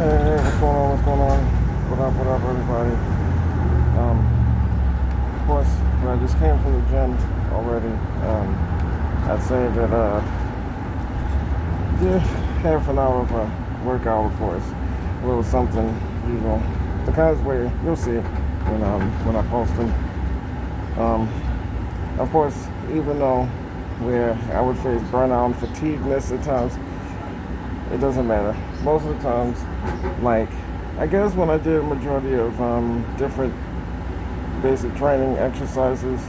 Hey, what's going on? What's going on? What up, everybody? Of course, when I just came from the gym already, I'd say that, yeah, half an hour of a workout, of course, a little something usual. The kind of way you'll see when I post them. Um, of course, even though where I would face burnout and fatigueness at times, it doesn't matter. Most of the times, like I guess when I did a majority of different basic training exercises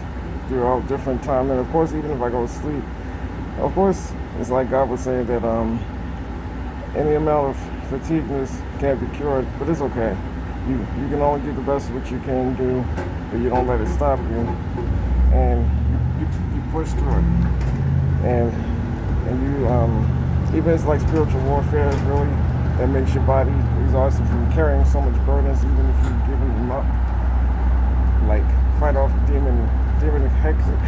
throughout different time, and of course even if I go to sleep, of course it's like God would say that any amount of fatigueness can't be cured, but it's okay. You can only do the best of what you can do, but you don't let it stop you, and you push through it, and you even it's like spiritual warfare really that makes your body exhausted from carrying so much burdens, even if you've given them up. Like fight off demon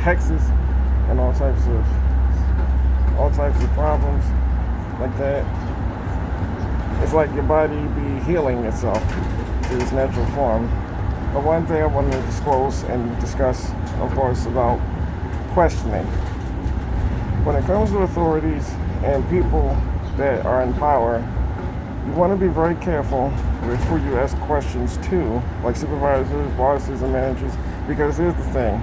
hexes and all types of problems like that. It's like your body be healing itself to its natural form. But one thing I wanted to disclose and discuss, of course, about questioning. When it comes to authorities and people that are in power, you want to be very careful with who you ask questions to, like supervisors, bosses, and managers, because here's the thing.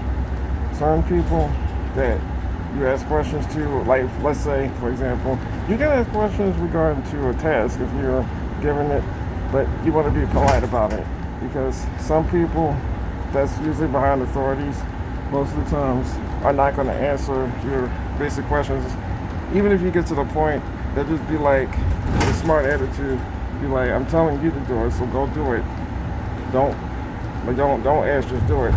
Certain people that you ask questions to, like let's say, for example, you can ask questions regarding to a task if you're given it, but you want to be polite about it, because some people that's usually behind authorities most of the times are not going to answer your basic questions. Even if you get to the point, they'll just be like, with a smart attitude, be like, I'm telling you to do it, so go do it. Don't, don't ask, just do it.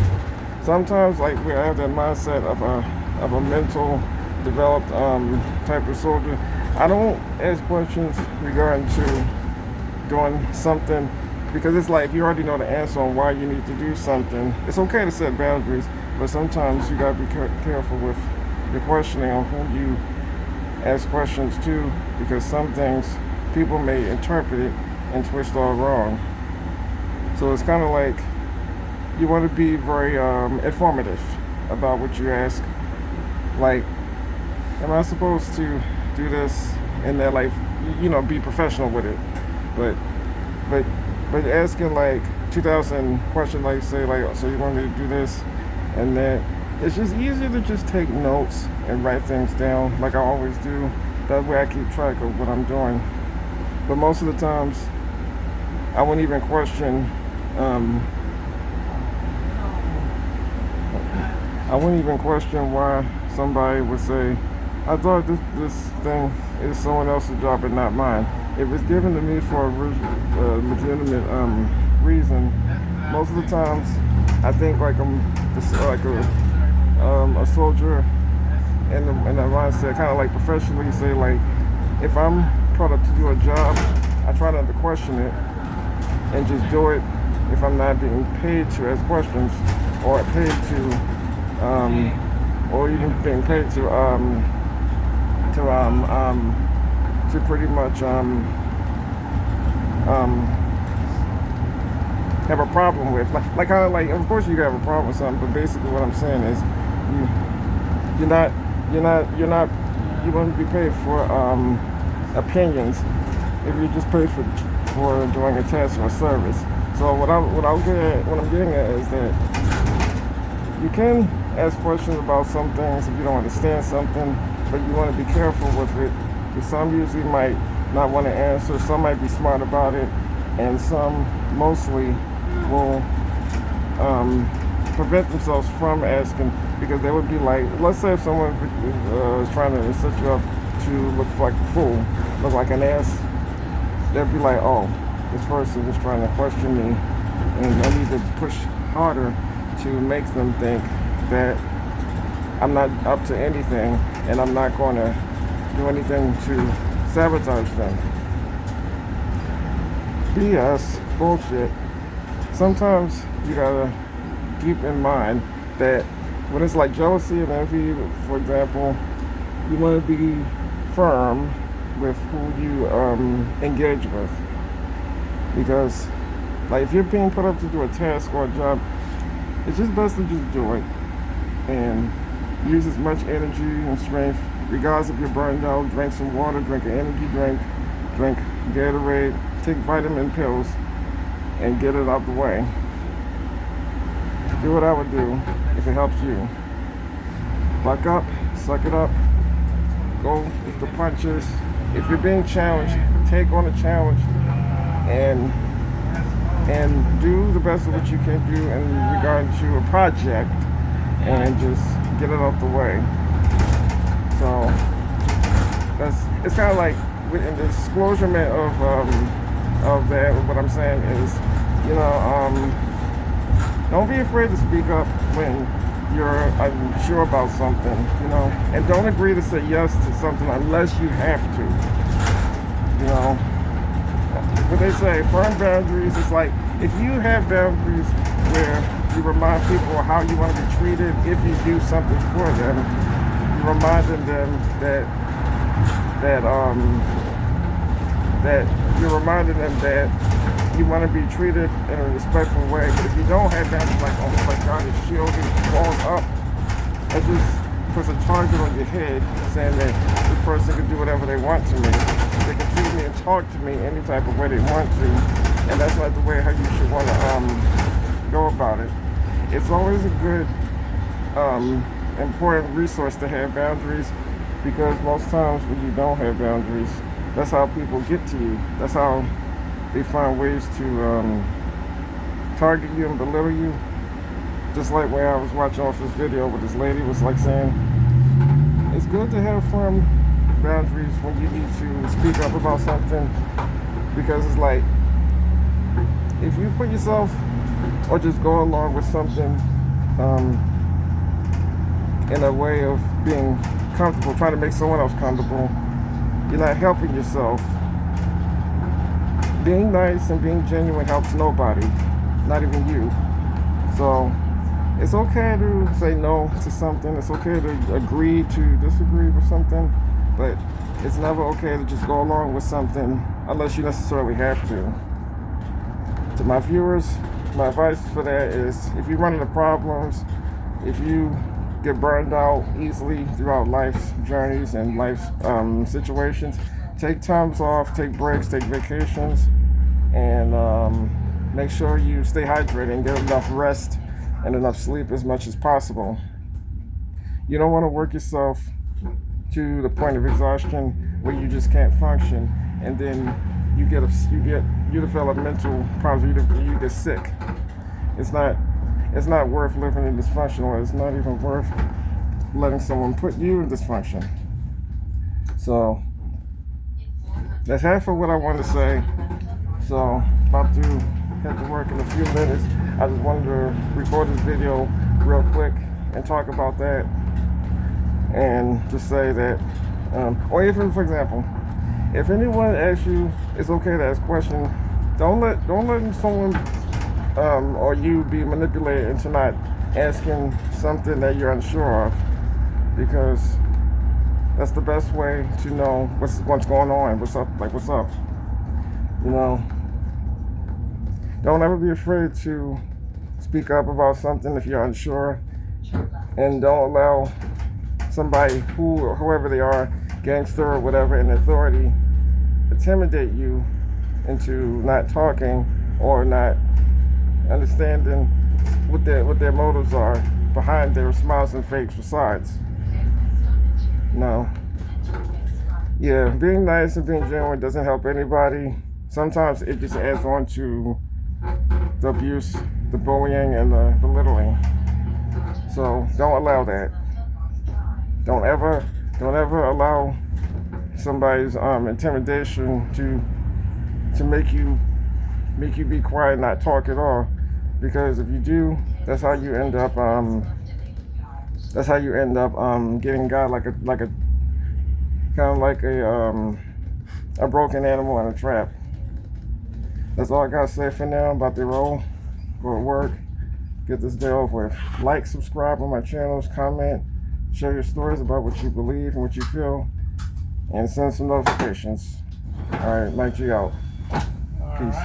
Sometimes, like, we have that mindset of a mental developed type of soldier. I don't ask questions regarding to doing something because it's like you already know the answer on why you need to do something. It's okay to set boundaries, but sometimes you gotta be careful with your questioning on who you ask questions to, because some things people may interpret it and twist all wrong. So it's kind of like you want to be very informative about what you ask. Like, am I supposed to do this and that? Like, be professional with it. But but but asking like 2,000 questions, like say like, so you want me to do this and that. It's just easier to just take notes and write things down like I always do. That way I keep track of what I'm doing. But most of the times, I wouldn't even question. I wouldn't even question why somebody would say, "I thought this thing is someone else's job and not mine." If it's given to me for a legitimate reason, most of the times I think like I'm just like a soldier in a mindset, kind of like professionally say like, if I'm brought up to do a job, I try not to question it and just do it if I'm not being paid to ask questions or paid or even being paid to pretty much have a problem with, like kind of like, of course you have a problem with something, but basically what I'm saying is you you're not you wouldn't be paid for opinions if you just paid for doing a task or a service. So what I'm getting at is that you can ask questions about some things if you don't understand something, but you want to be careful with it, because some usually might not want to answer, some might be smart about it, and some mostly will prevent themselves from asking, because they would be like, let's say if someone is trying to set you up to look like a fool, look like an ass, they'd be like, oh, this person is trying to question me, and I need to push harder to make them think that I'm not up to anything and I'm not going to do anything to sabotage them. BS, bullshit. Sometimes you gotta keep in mind that when it's like jealousy and envy, for example, you want to be firm with who you engage with. Because, like, if you're being put up to do a task or a job, it's just best to just do it and use as much energy and strength, regardless if you're burned out. Drink some water, drink an energy drink, drink Gatorade, take vitamin pills, and get it out the way. Do what I would do if it helps you. Buck up, suck it up, go with the punches. If you're being challenged, take on a challenge and do the best of what you can do in regard to a project, and just get it out the way. So it's kind of like in the disclosure of that. What I'm saying is, don't be afraid to speak up when you're unsure about something, and don't agree to say yes to something unless you have to. What they say, firm boundaries. It's like if you have boundaries where you remind people how you want to be treated if you do something for them. You're reminding them that you want to be treated in a respectful way. But if you don't have boundaries, like almost like God is shielding walls up, that just puts a target on your head, saying that this person can do whatever they want to me. They can treat me and talk to me any type of way they want to, and that's not the way how you should want to go about it. It's always a good, important resource to have boundaries, because most times when you don't have boundaries, that's how people get to you. That's how they find ways to target you and belittle you. Just like when I was watching off this video where this lady was like saying, it's good to have firm boundaries when you need to speak up about something, because it's like, if you put yourself or just go along with something in a way of being comfortable, trying to make someone else comfortable, you're not helping yourself. Being nice and being genuine helps nobody, not even you. So it's okay to say no to something. It's okay to agree to disagree with something, but it's never okay to just go along with something unless you necessarily have to. To my viewers, my advice for that is, if you run into problems, if you get burned out easily throughout life's journeys and life's situations, take times off, take breaks, take vacations, and make sure you stay hydrated and get enough rest and enough sleep as much as possible. You don't want to work yourself to the point of exhaustion where you just can't function, and then you develop mental problems, you get sick. It's not worth living in dysfunctional. It's not even worth letting someone put you in dysfunction. So that's half of what I want to say. So about to head to work in a few minutes. I just wanted to record this video real quick and talk about that, and just say that, or even, for example, if anyone asks you, it's okay to ask questions. Don't let someone or you be manipulated into not asking something that you're unsure of, because that's the best way to know what's going on, what's up. Don't ever be afraid to speak up about something if you're unsure, and don't allow somebody, whoever they are, gangster or whatever, in authority, intimidate you into not talking or not understanding what their motives are behind their smiles and fake facades. No. Yeah, being nice and being genuine doesn't help anybody. Sometimes it just adds on to the abuse, the bullying, and the belittling. So don't allow that. Don't ever allow somebody's intimidation to make you be quiet and not talk at all. Because if you do, that's how you end up getting got like a kind of like a broken animal in a trap. That's all I gotta say for now. I'm about to roll for work. Get this day over with. Like, subscribe on my channels, comment, share your stories about what you believe and what you feel, and send some notifications. All right, Mike G out. Peace.